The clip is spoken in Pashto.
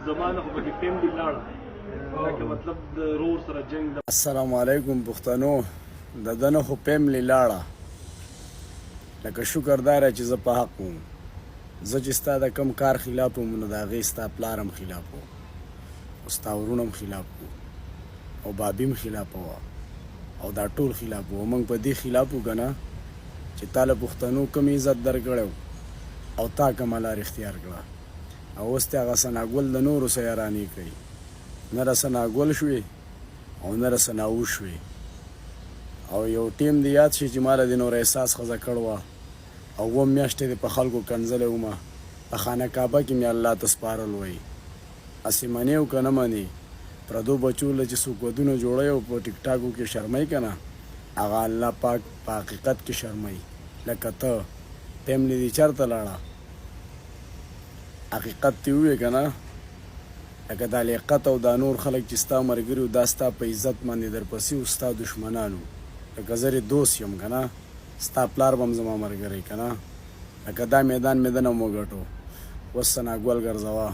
زمانه خو پکې فیملی لاړه لکه مطلب د رور سره جنګ د السلام علیکم پښتنو د دنه خو فیملی لاړه لکه شکر داره چې زه په حق وم زه چې ستا د کم کار خلاف وم نو د هغې ستا پلار هم خلاف و او ستا ورونه هم خلاف و او بابي هم خلاف وه او دا ټول خلاف و موږ په دې خلاف و که نه چې تا له پښتنو کم عزت درکړی او تا کومه لار اختیار کړه او اوس ته هغه ثناګل د نورو سره یارانې کوي نه را ثناګل شوې او نه را ثناوو شوې او یو ټیم دې یاد شي چې ما له دې نور احساس ښځه کړ وه او اووه میاشتې دې په خلکو کنځلی ومه په خانه کعبه کې مې الله ته سپارل وایي هسې منې او که نه منې پردو بچو له چې څوک ودونه جوړوي او په ټیک ټاکو کې شرموي که نه هغه الله پاک په حقیقت کې شرموي لکه ته فیملی دې چېرته لاړه حقیقت دې ووایې که نه لکه دا لیاقت او دا نور خلک چې ستا ملګري وو دا ستا په عزت باندې درپسې وو ستا دشمنان وو لکه زه یې دوست یم که نه ستا پلار به هم زما ملګری که نه لکه دا میدان مې دنه هم وګټو اوس ثناګل ګرځوه